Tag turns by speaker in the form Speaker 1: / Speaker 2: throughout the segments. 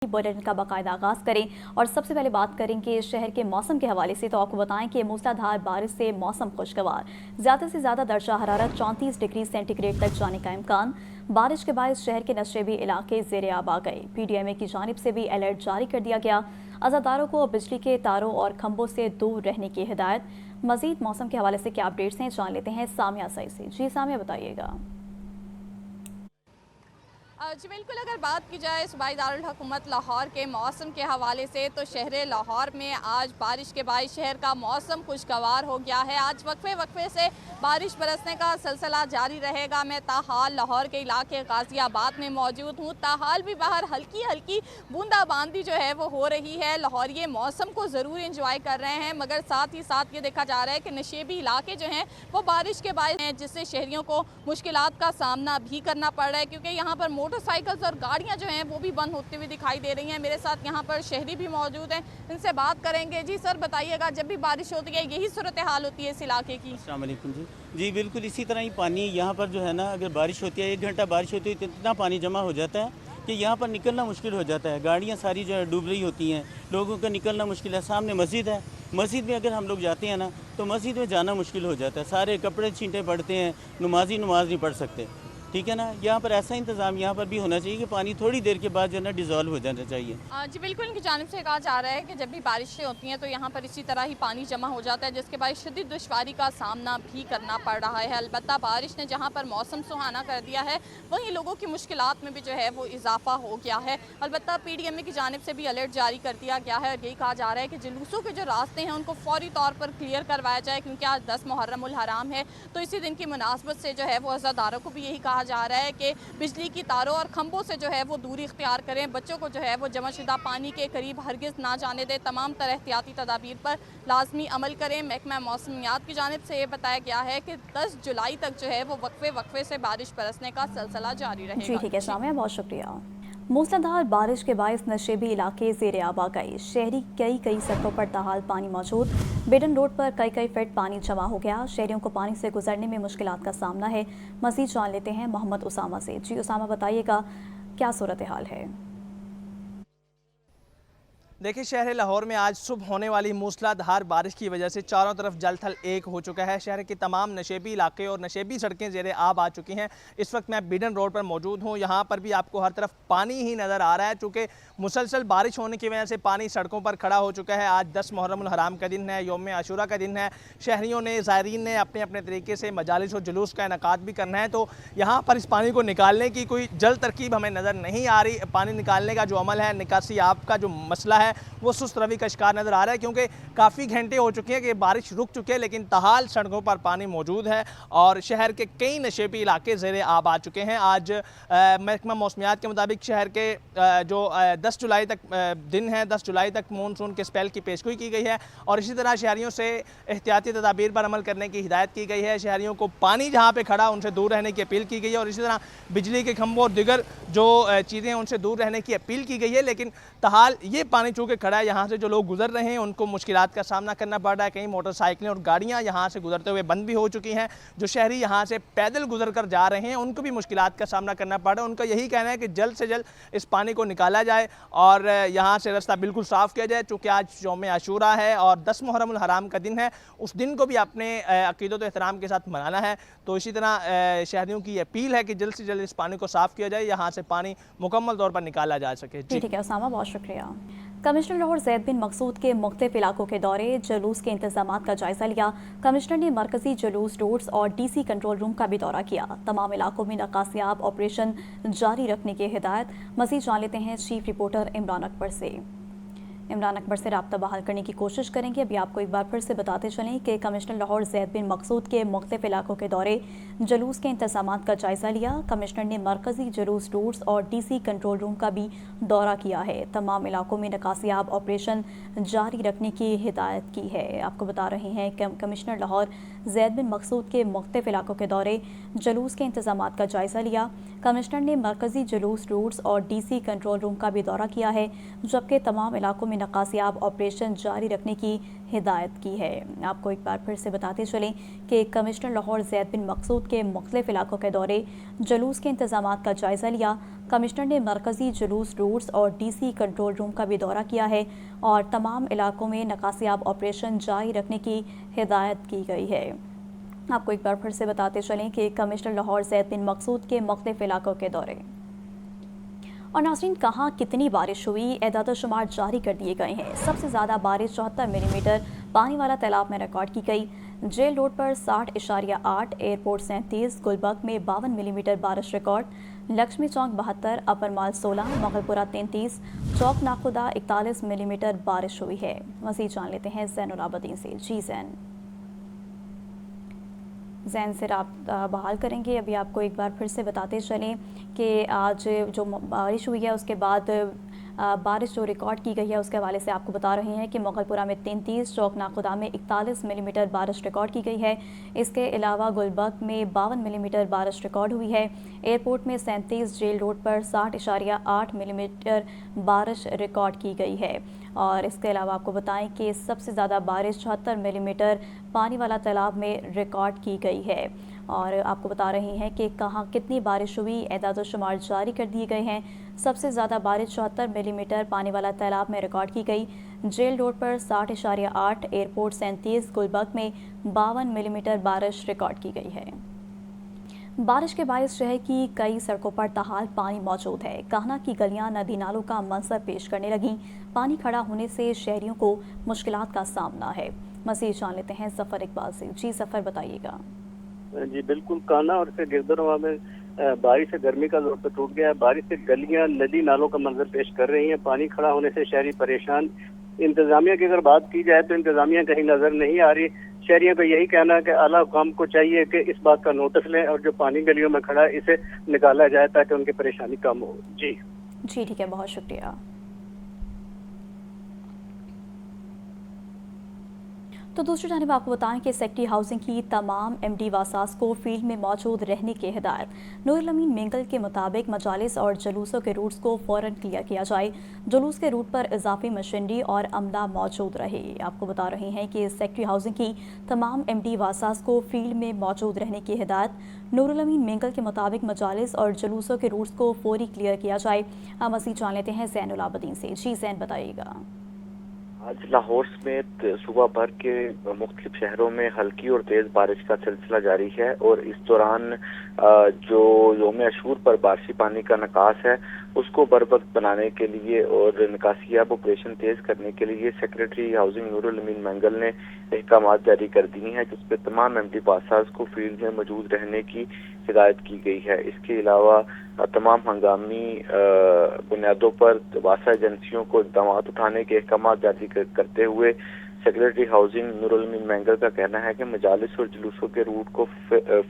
Speaker 1: Bulletin का बाकायदा आगाज करें और सबसे पहले बात करेंगे शहर के मौसम के हवाले से। तो आपको बताएं कि मूसलाधार बारिश से मौसम खुशगवार, ज़्यादा से ज़्यादा दर्जा हरारत 34 डिग्री सेंटीग्रेड तक जाने का इम्कान। बारिश के बायस शहर के नशेबी इलाके ज़ेरे आब आ गए। PDMA की जानिब से भी अलर्ट जारी कर दिया गया। अज़ादारों को बिजली के तारों और खंभों से दूर रहने की हिदायत। मजीद मौसम के हवाले से क्या अपडेट्स हैं जान लेते हैं सामिया सईद से। जी सामिया, बताइएगा।
Speaker 2: जी बिल्कुल, अगर बात की जाए सूबाई दारुल हुकूमत लाहौर के मौसम के हवाले से तो शहर लाहौर में आज बारिश के बाद शहर का मौसम खुशगवार हो गया है। आज वक्फे से बारिश बरसने का सिलसिला जारी रहेगा। मैं ताहाल लाहौर के इलाके गाजियाबाद में मौजूद हूँ। ताहाल भी बाहर हल्की हल्की बूंदाबांदी जो है वो हो रही है। लाहौरिये मौसम को ज़रूर इंजॉय कर रहे हैं, मगर साथ ही साथ ये देखा जा रहा है कि नशेबी इलाके जो हैं वो बारिश के बायस हैं, जिससे शहरियों को मुश्किलात का सामना भी करना पड़ रहा है, क्योंकि यहाँ पर मोटरसाइकिल्स और गाड़ियाँ जो हैं वो भी बंद होती हुई दिखाई दे रही हैं। मेरे साथ यहाँ पर शहरी भी मौजूद हैं, इनसे बात करेंगे। जी सर, बताइएगा, जब भी बारिश होती है यही सूरत हाल होती है इस इलाके की?
Speaker 3: अस्सलाम वालेकुम जी बिल्कुल इसी तरह ही पानी यहाँ पर जो है ना, अगर बारिश होती है 1 घंटा बारिश होती है तो इतना पानी जमा हो जाता है कि यहाँ पर निकलना मुश्किल हो जाता है। गाड़ियाँ सारी जो है डूब रही होती हैं, लोगों का निकलना मुश्किल है। सामने मस्जिद है, मस्जिद में अगर हम लोग जाते हैं ना तो मस्जिद में जाना मुश्किल हो जाता है। सारे कपड़े छींटे पड़ते हैं, नमाज नहीं पढ़ सकते। ठीक है ना, यहाँ पर ऐसा इंतज़ाम यहाँ पर भी होना चाहिए कि पानी थोड़ी देर के बाद जो है ना डिज़ोल्व हो जाना चाहिए।
Speaker 2: जी बिल्कुल, इनकी जानिब से कहा जा रहा है कि जब भी बारिशें होती हैं तो यहाँ पर इसी तरह ही पानी जमा हो जाता है, जिसके बाद शदीद दुश्वारी का सामना भी करना पड़ रहा है। अलबत्ता बारिश ने जहाँ पर मौसम सुहाना कर दिया है, वहीं लोगों की मुश्किलात में भी जो है वो इजाफा हो गया है। अलबत्ता PDMA की जानिब से भी अलर्ट जारी कर दिया गया है और यही कहा जा रहा है कि जुलूसों के जो रास्ते हैं उनको फौरी तौर पर क्लियर करवाया जाए, क्योंकि आज 10 मुहर्रम उल हराम है। तो इसी दिन की मुनासबत से जो है वो अज़ादारों को भी यही कहा जा रहा है कि बिजली की तारों और खंभों से जो है वो दूरी इख्तियार करें। बच्चों को जो है वो जमाशुदा पानी के करीब हरगिज़ ना जाने दें। तमाम तरह एहतियाती तदाबीर पर लाजमी अमल करें। महकमा मौसमियात की जानिब से ये बताया गया है कि 10 जुलाई तक जो है वो वक्फे से बारिश बरसने का सिलसिला जारी रहेगा।
Speaker 1: जी ठीक है सामिया, बहुत शुक्रिया। मूसलाधार बारिश के बायस नशेबी इलाके ज़ेरे आब आ गए। शहरी कई सड़कों पर ताहाल पानी मौजूद। बेडन रोड पर कई फीट पानी जमा हो गया। शहरियों को पानी से गुजरने में मुश्किलात का सामना है। मज़ीद जान लेते हैं मोहम्मद उसामा से। जी उसामा, बताइएगा क्या सूरत हाल है?
Speaker 4: देखिए, शहर लाहौर में आज सुबह होने वाली मूसलाधार बारिश की वजह से चारों तरफ जल थल एक हो चुका है। शहर के तमाम नशेबी इलाके और नशेबी सड़कें ज़ेरे आब आ चुकी हैं। इस वक्त मैं बिडन रोड पर मौजूद हूँ। यहाँ पर भी आपको हर तरफ पानी ही नज़र आ रहा है, चूँकि मुसलसल बारिश होने की वजह से पानी सड़कों पर खड़ा हो चुका है। आज 10 मुहर्रम उल हराम का दिन है, यौम आशूरा का दिन है। शहरियों ने, ज़ायरीन ने अपने अपने तरीके से मजालिस और जुलूस का इनेकाद भी करना है, तो यहाँ पर इस पानी को निकालने की कोई जल्द तरकीब हमें नज़र नहीं आ रही। पानी निकालने का जो अमल है, निकासी आप का जो मसला है वो सुस्त रवि का शिकार नज़र आ रहा है, क्योंकि काफ़ी घंटे हो चुके हैं कि बारिश रुक चुके हैं, लेकिन ताहाल सड़कों पर पानी मौजूद है और शहर के कई नशेबी इलाके ज़ेरे आब आ चुके हैं। आज महकमा मौसमियात के मुताबिक शहर के जो 10 जुलाई तक दिन है, 10 जुलाई तक मानसून के स्पेल की पेशगोई की गई है और इसी तरह शहरियों से एहतियाती तदाबीर पर अमल करने की हिदायत की गई है। शहरियों को पानी जहाँ पर खड़ा उनसे दूर रहने की अपील की गई है और इसी तरह बिजली के खंभों और दिगर जो चीज़ें हैं उनसे दूर रहने की अपील की गई है। लेकिन ताहाल ये पानी चूँकि खड़ा है, यहाँ से जो लोग गुजर रहे हैं उनको मुश्किलात का सामना करना पड़ रहा है। कई मोटरसाइकिलें और गाड़ियाँ यहाँ से गुजरते हुए बंद भी हो चुकी हैं। जो शहरी यहाँ से पैदल गुजर कर जा रहे हैं उनको भी मुश्किलात का सामना करना पड़ रहा है। उनका यही कहना है कि जल्द से जल्द इस पानी को निकाला जाए और यहाँ से रास्ता बिल्कुल साफ़ किया जाए, चूँकि आज यौम आशूरा है और 10 मुहर्रम उल हराम का दिन है। उस दिन को भी अपने अक़ीदत व एहतराम के साथ मनाना है। तो इसी तरह शहरियों की अपील है कि जल्द से जल्द इस पानी को साफ़ किया जाए, यहाँ से पानी मुकम्मल तौर पर निकाला जा सके।
Speaker 1: जी ठीक है उसामा, बहुत शुक्रिया। कमिश्नर लाहौर ज़ैद बिन मकसूद के मुख्तलिफ इलाकों के दौरे, जुलूस के इंतजामात का जायजा लिया। कमिश्नर ने मरकजी जुलूस रोड्स और DC कंट्रोल रूम का भी दौरा किया। तमाम इलाकों में नकासियाब ऑपरेशन जारी रखने की हिदायत। मज़ीद जान लेते हैं चीफ रिपोर्टर इमरान अकबर से। इमरान अकबर से रब्ता बहाल करने की कोशिश करेंगे। अभी आपको एक बार फिर से बताते चलें कि कमिश्नर लाहौर ज़ैद बिन मकसूद के मुख्तलिफ इलाकों के दौरे, जुलूस के इंतजामात का जायजा लिया। कमिश्नर ने मरकजी जुलूस रोड्स और DC कंट्रोल रूम का भी दौरा किया है। तमाम इलाकों में नकासियाब ऑपरेशन जारी रखने की हिदायत की है। आपको बता रहे हैं कि कमिश्नर लाहौर ज़ैद बिन मकसूद के मुख्तलिफ इलाकों के दौरे, जुलूस के इंतजामात का जायजा लिया। कमिश्नर ने मरकजी जुलूस रोड्स और DC कंट्रोल रूम का भी दौरा किया है, जबकि तमाम इलाकों में नकासियाब ऑपरेशन जारी रखने की हिदायत की है। आपको एक बार फिर से बताते चलें कि कमिश्नर लाहौर ज़ैद बिन मकसूद के मुख्तलिफ इलाकों के दौरे जुलूस के इंतजामात का जायज़ा लिया। कमिश्नर ने मरकज़ी जुलूस रूट्स और DC कंट्रोल रूम का भी दौरा किया है और तमाम इलाकों में नकासियाब ऑपरेशन जारी रखने की हिदायत की गई है। आपको एक बार फिर से बताते चलें कि कमिश्नर लाहौर ज़ैद बिन मकसूद के मुख्तलिफ इलाकों के दौरे। और नाज़रीन, कहाँ कितनी बारिश हुई, एदाद शुमार जारी कर दिए गए हैं। सबसे ज़्यादा बारिश 74 मिलीमीटर पानी वाला तालाब में रिकॉर्ड की गई। जेल रोड पर 60.8, एयरपोर्ट 37, गुलबर्ग में 52 मिलीमीटर बारिश रिकॉर्ड, लक्ष्मी चौक 72, अपर माल 16, मोगलपुरा 33, चौक नाखुदा 41 मिलीमीटर बारिश हुई है। मज़ीद जान लेते हैं ज़ैनुल आबदीन से। जी ज़ैन से रब्ता बहाल करेंगे। अभी आपको एक बार फिर से बताते चलें कि आज जो बारिश हुई है उसके बाद बारिश जो रिकॉर्ड की गई है उसके हवाले से आपको बता रहे हैं कि मोगलपुरा में 33, चौक नाखुदा में 41 मिलीमीटर बारिश रिकॉर्ड की गई है। इसके अलावा गुलबर्ग में 52 मिलीमीटर बारिश रिकॉर्ड हुई है। एयरपोर्ट में 37, जेल रोड पर 60.8 मिलीमीटर बारिश रिकॉर्ड की गई है। और इसके अलावा आपको बताएं कि सबसे ज़्यादा बारिश 74 मिलीमीटर पानी वाला तालाब में रिकॉर्ड की गई है। और आपको बता रही हैं कि कहाँ कितनी बारिश हुई, एदाद शुमार जारी कर दिए गए हैं। सबसे ज़्यादा बारिश 74 मिलीमीटर पानी वाला तालाब में रिकॉर्ड की गई। जेल रोड पर 60.8, एयरपोर्ट 37, गुलबर्ग में 52 मिलीमीटर बारिश रिकॉर्ड की गई है। बारिश के बायस शहर की कई सड़कों पर ताहाल पानी मौजूद है। कहना की गलियां नदी नालों का मंजर पेश करने लगी। पानी खड़ा होने से शहरियों को मुश्किलात का सामना है। मज़ीद जान लेते हैं ज़फ़र इकबाल से। जी ज़फ़र, बताइएगा।
Speaker 5: जी बिल्कुल, काना और इसके गिरदरवा में बारिश से गर्मी का जोर तो टूट गया है। बारिश से गलियां नदी नालों का मंजर पेश कर रही हैं। पानी खड़ा होने से शहरी परेशान। इंतजामिया की अगर बात की जाए तो इंतजामिया कहीं नजर नहीं आ रही। शहरियों का यही कहना है कि आला हुकाम को चाहिए कि इस बात का नोटिस लें और जो पानी गलियों में खड़ा है इसे निकाला जाए ताकि उनकी परेशानी कम हो। जी
Speaker 1: ठीक है, बहुत शुक्रिया। तो दूसरी जानिब आपको बताएं कि सेक्रेटरी हाउसिंग की तमाम MD वासास को फील्ड में मौजूद रहने की हिदायत। नूरुल अमीन मेंगल के मुताबिक मजालिस और जुलूसों के रूट्स को फ़ौरन क्लियर किया जाए। जुलूस के रूट पर इजाफी मशीनरी और अमला मौजूद रहे। आपको बता रहे हैं कि सेक्रेटरी हाउसिंग की तमाम MD वासास को फील्ड में मौजूद रहने की हिदायत। नूरुल अमीन मेंगल के मुताबिक मजालिस और जुलूसों के रूट्स को फौरी क्लियर किया जाए। मज़ीद जान लेते हैं ज़ैनुल आबदीन से। जी ज़ैन, बताइएगा।
Speaker 6: आज लाहौर समेत सूबा भर के मुख्तलिफ शहरों में हल्की और तेज़ बारिश का सिलसिला जारी है और इस दौरान जो यौम अशूर पर बारिशी पानी का निकास है उसको बरवक्त बनाने के लिए और निकासियाब ऑपरेशन तेज़ करने के लिए सेक्रेटरी हाउसिंग नूरुल अमीन मेंगल ने अहकाम जारी कर दिए हैं, जिसपे तमाम MD पासास को फील्ड में मौजूद रहने की हिदायत की गई है। इसके अलावा तमाम हंगामी बुनियादों पर वासा एजेंसियों को इक़दाम उठाने के अहकाम जारी करते हुए सेक्रेटरी हाउसिंग नूरुल अमीन मेंगल का कहना है कि मजालिस और जुलूसों के रूट को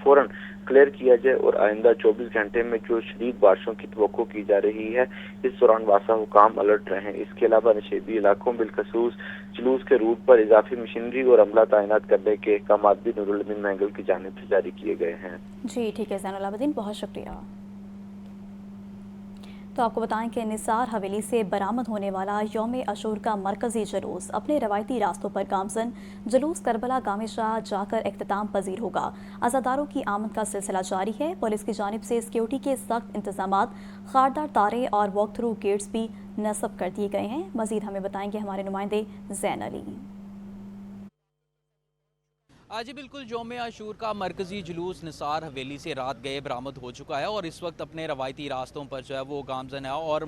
Speaker 6: फौरन क्लियर किया जाए और आइंदा 24 घंटे में जो शदीद बारिशों की तवक्को की जा रही है इस दौरान वासा हुकाम अलर्ट रहें। इसके अलावा नशेबी इलाकों बिलखसूस जुलूस के रूट पर इजाफी मशीनरी और अमला तैनात करने के अहकाम भी नूरुल अमीन मेंगल की जानिब से जारी किए गए हैं।
Speaker 1: जी ठीक है ज़ैनुल आबदीन, बहुत शुक्रिया। तो आपको बताएं कि निसार हवेली से बरामद होने वाला यौम अशूर का मरकजी जुलूस अपने रवायती रास्तों पर गामजन जुलूस करबला गामे शाह जाकर इख्तिताम पजीर होगा। अज़ादारों की आमद का सिलसिला जारी है। पुलिस की जानिब से सिक्योरिटी के सख्त इंतजामात, खारदार तारे और वॉक थ्रू गेट्स भी नस्ब कर दिए गए हैं। मजीद हमें बताएंगे हमारे नुमाइंदे ज़ैन अली।
Speaker 7: आज बिल्कुल यौम आशूर का मरकज़ी जुलूस निसार हवेली से रात गए बरामद हो चुका है और इस वक्त अपने रवायती रास्तों पर जो है वो गामजन है और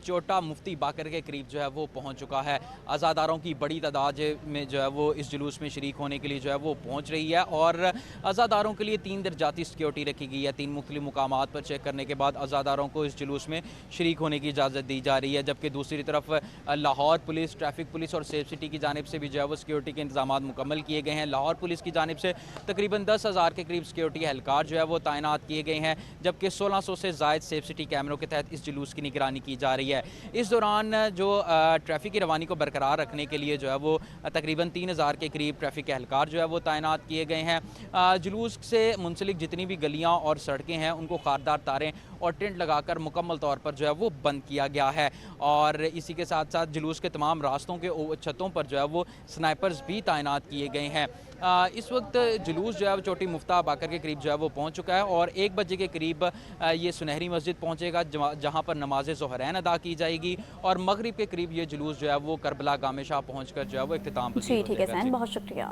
Speaker 7: चोटा मुफ्ती बाकर के करीब जो है वो पहुंच चुका है। अज़ादारों की बड़ी तादाद में जो है वो इस जुलूस में शरीक होने के लिए जो है वो पहुंच रही है और अज़ादारों के लिए 3 दर्जाती सिक्योरिटी रखी गई है। 3 मुख्तलिफ मुकामात पर चेक करने के बाद अज़ादारों को इस जुलूस में शरीक होने की इजाज़त दी जा रही है, जबकि दूसरी तरफ लाहौर पुलिस, ट्रैफिक पुलिस और सेफ सिटी की जानिब से भी जो है वो सिक्योरिटी के इंतजाम मुकम्मल किए गए हैं। लाहौर पुलिस की जानिब से तकरीबन 10,000 के करीब सिक्योरिटी एहलकार जो है वो तैनात किए गए हैं, जबकि 1600 से ज़ायद सेफ सिटी कैमरों के तहत इस जुलूस की निगरानी की जा रही है। इस दौरान जो ट्रैफिक की रवानी को बरकरार रखने के लिए जो है वो तकरीबन 3,000 के करीब ट्रैफिक एहलकार जो है वो तैनात किए गए हैं। जुलूस से मुंसलिक जितनी भी गलियाँ और सड़कें हैं उनको खारदार तारें اور ٹینٹ لگا کر مکمل طور پر جو ہے وہ بند کیا گیا ہے، اور اسی کے ساتھ ساتھ جلوس کے تمام راستوں کے چھتوں پر جو ہے وہ سنائپرز بھی تعینات کیے گئے ہیں۔ اس وقت جلوس جو ہے وہ چوٹی مفتاح باقر کے قریب جو ہے وہ پہنچ چکا ہے، اور 1 بجے کے قریب یہ سنہری مسجد پہنچے گا جہاں پر نماز ظہرین ادا کی جائے گی، اور مغرب کے قریب یہ جلوس جو ہے وہ کربلا گام شاہ پہنچ کر جو ہے وہ اختتام پذیر
Speaker 1: جی
Speaker 7: ہو
Speaker 1: ٹھیک
Speaker 7: جائے
Speaker 1: ہے
Speaker 7: گا۔
Speaker 1: سین، بہت شکریہ۔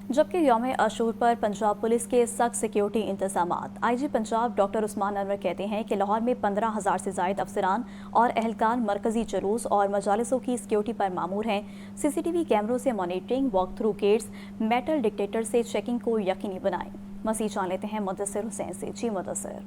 Speaker 1: جبکہ یوم عاشور پر پنجاب پولیس کے سخت سیکیورٹی انتظامات، آئی جی پنجاب ڈاکٹر عثمان انور کہتے ہیں کہ لاہور میں 15,000 سے زائد افسران اور اہلکار مرکزی جلوس اور مجالسوں کی سیکیورٹی پر مامور ہیں۔ سی سی ٹی وی کیمروں سے monitoring, walk through gates, metal detector سے چیکنگ کو یقینی بنائیں۔ مزید جان لیتے ہیں مدثر حسین سے۔ جی مدثر۔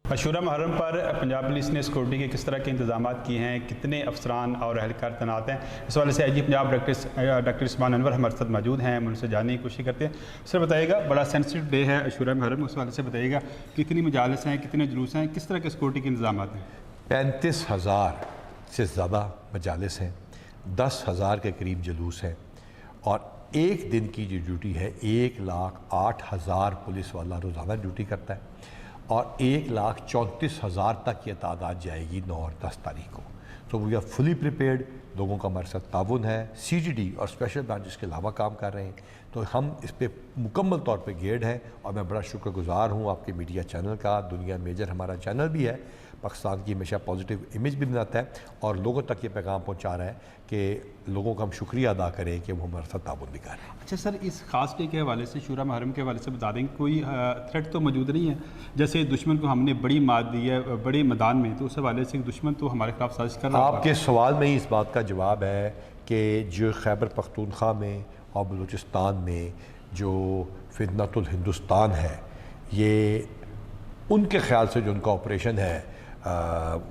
Speaker 8: عاشورہ محرم پر پنجاب پولیس نے سیکورٹی کے کس طرح کے انتظامات کیے ہیں، کتنے افسران اور اہلکار تعینات ہیں، اس حوالے سے آئی جی پنجاب ڈاکٹر عثمان انور ہمارے ساتھ موجود ہیں، ہم ان سے جاننے کی کوشش کرتے ہیں۔ سر بتائیے گا، بڑا سینسٹیو ڈے ہے عاشورہ محرم، اس حوالے سے بتائیے گا کتنی مجالس ہیں، کتنے جلوس ہیں، کس طرح کے سیکورٹی کے انتظامات ہیں؟
Speaker 9: 35,000 سے زیادہ مجالس ہیں، 10,000 کے قریب جلوس ہیں، اور ایک دن کی جو ڈیوٹی ہے 1,08,000 پولیس والا روزانہ ڈیوٹی کرتا ہے، اور 1,34,000 تک یہ تعداد جائے گی 9 اور 10 تاریخ کو۔ تو وی آر فلی پریپیئرڈ، لوگوں کا ہمارے ساتھ تعاون ہے، سی جی ڈی اور اسپیشل برانچز کے علاوہ کام کر رہے ہیں، تو ہم اس پہ مکمل طور پہ گیئرڈ ہیں، اور میں بڑا شکر گزار ہوں آپ کے میڈیا چینل کا۔ دنیا میجر ہمارا چینل بھی ہے، پاکستان کی ہمیشہ پازیٹیو امیج بھی بناتا ہے، اور لوگوں تک یہ پیغام پہنچا رہا ہے کہ لوگوں کا ہم شکریہ ادا کریں کہ وہ ہمارے ساتھ تعاون بھی کر رہے ہیں۔
Speaker 8: اچھا سر، اس خاص ڈے کے حوالے سے، عاشورہ محرم کے حوالے سے بتا دیں کہ کوئی تھریٹ تو موجود نہیں ہے؟ جیسے دشمن کو ہم نے بڑی مات دی ہے بڑے میدان میں، تو اس حوالے سے دشمن تو ہمارے خلاف سازش کر رہا ہے۔
Speaker 9: آپ کے سوال میں ہی اس بات کا جواب ہے کہ جو خیبر پختونخوا میں اور بلوچستان میں جو فتنۃ الہندوستان ہے، یہ ان کے خیال سے جو ان کا آپریشن ہے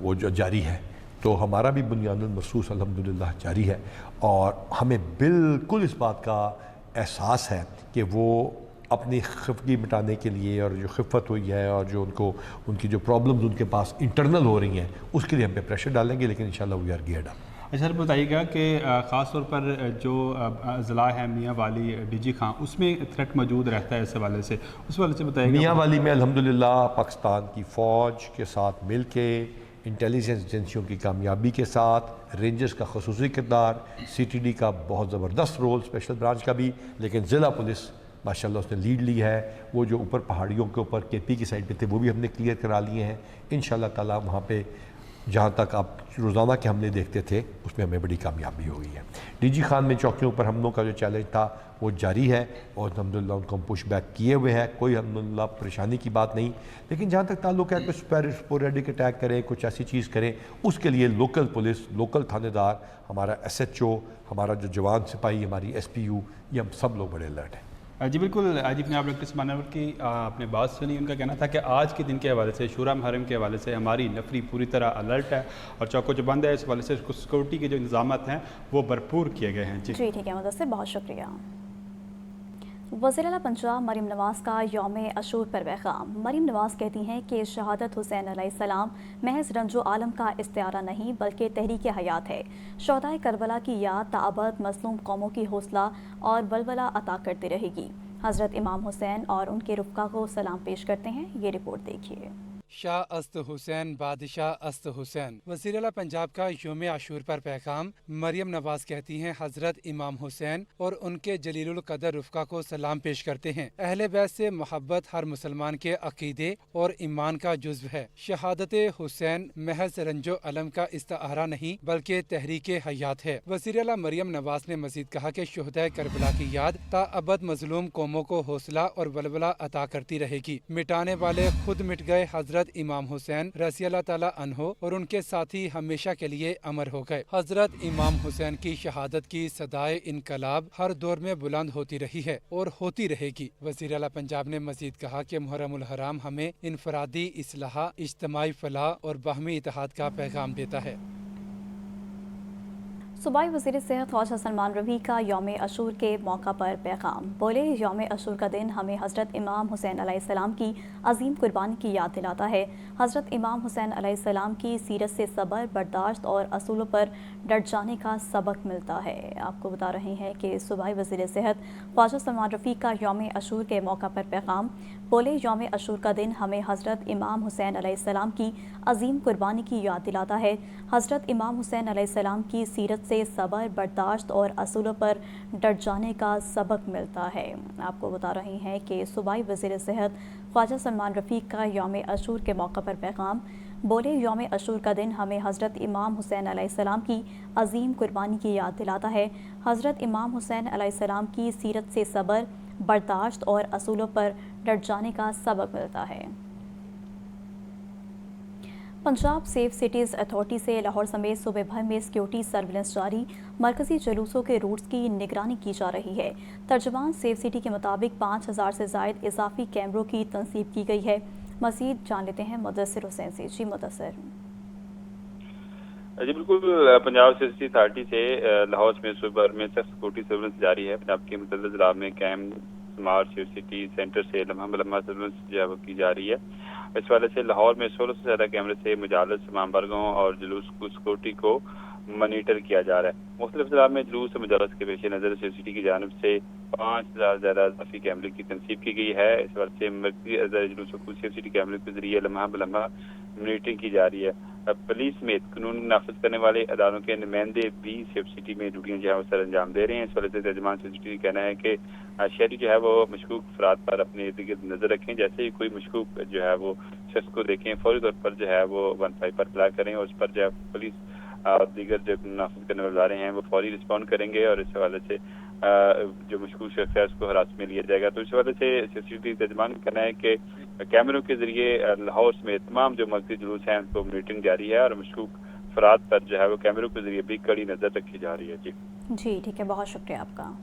Speaker 9: وہ جو جاری ہے، تو ہمارا بھی بنیاد المرصوص الحمدللہ جاری ہے، اور ہمیں بالکل اس بات کا احساس ہے کہ وہ اپنی خفگی مٹانے کے لیے، اور جو خفت ہوئی ہے اور جو ان کی جو پرابلمز ان کے پاس انٹرنل ہو رہی ہیں، اس کے لیے ہم پہ پریشر ڈالیں گے، لیکن انشاءاللہ وی آر گیئرڈ اپ۔
Speaker 8: اچھا سر بتائیے گا کہ خاص طور پر جو ضلع ہے میاں والی ڈی جی خان، اس میں تھریٹ موجود رہتا ہے اس حوالے سے، اس حوالے سے بتائیے گا۔
Speaker 9: میاں والی میں الحمدللہ پاکستان کی فوج کے ساتھ مل کے، انٹیلیجنس ایجنسیوں کی کامیابی کے ساتھ، رینجرز کا خصوصی کردار، سی ٹی ڈی کا بہت زبردست رول، اسپیشل برانچ کا بھی، لیکن ضلع پولیس ماشاءاللہ اس نے لیڈ لی ہے۔ وہ جو اوپر پہاڑیوں کے اوپر کے پی کی سائڈ پہ تھے، وہ بھی ہم نے کلیئر کرا لیے ہیں انشاءاللہ تعالیٰ۔ وہاں پہ جہاں تک آپ روزانہ کے حملے دیکھتے تھے، اس میں ہمیں بڑی کامیابی ہو گئی ہے۔ ڈی جی خان میں چوکیوں پر حملوں کا جو چیلنج تھا وہ جاری ہے، اور الحمدللہ ان کو ہم پش بیک کیے ہوئے ہیں، کوئی الحمدللہ پریشانی کی بات نہیں۔ لیکن جہاں تک تعلق ہے کہ اسپوریڈک اٹیک کریں، کچھ ایسی چیز کریں، اس کے لیے لوکل پولیس، لوکل تھانے دار، ہمارا ایس ایچ او، ہمارا جو جوان سپاہی، ہماری ایس پی یو، یہ ہم سب لوگ بڑے الرٹ ہیں۔
Speaker 8: جی بالکل، آئی جی پنجاب ڈاکٹر عثمان انور کی آپ نے بات سنی، ان کا کہنا تھا کہ آج کے دن کے حوالے سے، عاشورہ محرم کے حوالے سے ہماری نفری پوری طرح الرٹ ہے اور چوک و چبند ہے، اس حوالے سے سیکورٹی کے جو انتظامات ہیں وہ بھرپور کیے گئے ہیں۔ جی
Speaker 1: ٹھیک ہے مدثر، بہت شکریہ۔ وزیر اعلیٰ پنجاب مریم نواز کا یوم عاشور پر پیغام۔ مریم نواز کہتی ہیں کہ شہادت حسین علیہ السلام محض رنج و عالم کا استعارہ نہیں بلکہ تحریک حیات ہے۔ شہدائے کربلا کی یاد تابد مظلوم قوموں کی حوصلہ اور ولولہ عطا کرتی رہے گی۔ حضرت امام حسین اور ان کے رفقا کو سلام پیش کرتے ہیں، یہ رپورٹ دیکھیے۔
Speaker 10: شاہ است حسین بادشاہ است حسین۔ وزیر اعلیٰ پنجاب کا یوم عاشور پر پیغام۔ مریم نواز کہتی ہیں حضرت امام حسین اور ان کے جلیل القدر رفقا کو سلام پیش کرتے ہیں۔ اہل بیت سے محبت ہر مسلمان کے عقیدے اور ایمان کا جزو ہے۔ شہادت حسین محض رنج و علم کا استعارہ نہیں بلکہ تحریک حیات ہے۔ وزیر اعلیٰ مریم نواز نے مزید کہا کہ شہدائے کربلا کی یاد تا ابد مظلوم قوموں کو حوصلہ اور ولولہ عطا کرتی رہے گی۔ مٹانے والے خود مٹ گئے، حضرت امام حسین رضی اللہ تعالیٰ عنہ اور ان کے ساتھی ہمیشہ کے لیے امر ہو گئے۔ حضرت امام حسین کی شہادت کی صدائے انقلاب ہر دور میں بلند ہوتی رہی ہے اور ہوتی رہے گی۔ وزیر اعلیٰ پنجاب نے مزید کہا کہ محرم الحرام ہمیں انفرادی اصلاح، اجتماعی فلاح اور باہمی اتحاد کا پیغام دیتا ہے۔
Speaker 1: सूबाई वज़ीर सेहत ख्वाजा सलमान रफ़ी का यौम अशूर के मौका पर पैगाम। बोले, यौम अशूर का दिन हमें हज़रत इमाम हुसैन अलैहिस्सलाम की अजीम कुर्बानी की याद दिलाता है। हज़रत इमाम हुसैन अलैहिस्सलाम की सीरत से सब्र, बर्दाश्त और असूलों पर डट जाने का सबक मिलता है। आपको बता रहे हैं कि सूबाई वज़ीर सेहत ख्वाजा सलमान रफ़ी का यौम अशूर के मौका पर पैगाम। बोले, यौम अशूर का दिन हमें हज़रत इमाम हुसैन अलैहिस्सलाम की अजीम कुर्बानी की याद दिलाता है। हज़रत इमाम हुसैन अलैहिस्सलाम की सीरत से सब्र, बर्दाश्त और असूलों पर डट जाने का सबक मिलता है। आपको बता रहे हैं कि सूबाई वज़ीर सेहत ख्वाजा सलमान रफ़ी का यौम अशूर के मौका पर पैगाम। बोले, यौम अशूर का दिन हमें हज़रत इमाम हुसैन अलैहिस्सलाम की अजीम कुर्बानी की याद दिलाता है। हज़रत इमाम हुसैन अलैहिस्सलाम की सीरत से सब्र, बर्दाश्त और असूलों पर डट जाने का सबक मिलता है। पंजाब सेफ सिटीज़ अथॉरिटी से लाहौर समेत सूबे भर में सिक्योरिटी सर्विलेंस जारी। मरकजी जुलूसों के रूट्स की निगरानी की जा रही है। तर्जुमान सेफ सिटी के मुताबिक 5000 से ज़ायद इजाफी कैमरों की तनसीब की गई है। मज़ीद जान लेते हैं मुदस्सिर हुसैन से। जी मुदस्सिर।
Speaker 11: जी बिल्कुल, पंजाब सेफ सिटी अथॉरिटी से लाहौर समेत सूबे भर में सख्त सिक्योरिटी सर्विलेंस जारी है। पंजाब के मुतल्लिक़ ज़िला में कैम स्मार्ट सेफ सिटी सेंटर से लम्हा बलम्हा सर्विलेंस जो है वो की जा रही है। इस वाले से लाहौर में 16 से ज़्यादा कैमरे से मुजालस तमाम वर्गों और जुलूस को सिक्योरिटी को मॉनिटर किया जा रहा है। मुख्तलिफ ज़िला में जुलूस और मुजालस के पेश नज़र सेफ सिटी की जानिब से 5000 ज़्यादा इजाफी कैमरे की तनसीब की गई है। इस वजह से मरकजी जुलूसों को सेफ सिटी कैमरे के जरिए लम्हा बलम्हा मॉनिटरिंग की जा रही है। पुलिस समेत कानून नाफिज करने वाले अदालों के नुमाइंदे भी सेफ सिटी में ड्यूटियाँ जो है वो सर अंजाम दे रहे हैं। इस वजह से तर्जुमान सेफ सिटी का कहना है कि शहरी जो है वो मशकूक अफराद पर अपने इर्द गिर्द नजर रखें। जैसे ही कोई मशकूक जो है वो शख्स को देखें, फौरी तौर पर जो है वो 15 पर इत्तला करें और उस पर जो है पुलिस और दीगर जो नाफिज करने वाले इदारे हैं वो फौरी रिस्पॉन्ड करेंगे और इस हवाले से जो मशकूक शख्स है उसको हिरासत में लिया जाएगा। तो इस हवाले से सिक्योरिटी तर्जुमान का कहना है कि कैमरों के जरिए लाहौर समेत तमाम जो मरकजी जुलूस हैं उनको मॉनिटरिंग जारी है और मशकूक अफराद पर जो है वो कैमरों के जरिए भी कड़ी नजर रखी जा रही है। जी
Speaker 1: ठीक है, बहुत शुक्रिया आपका।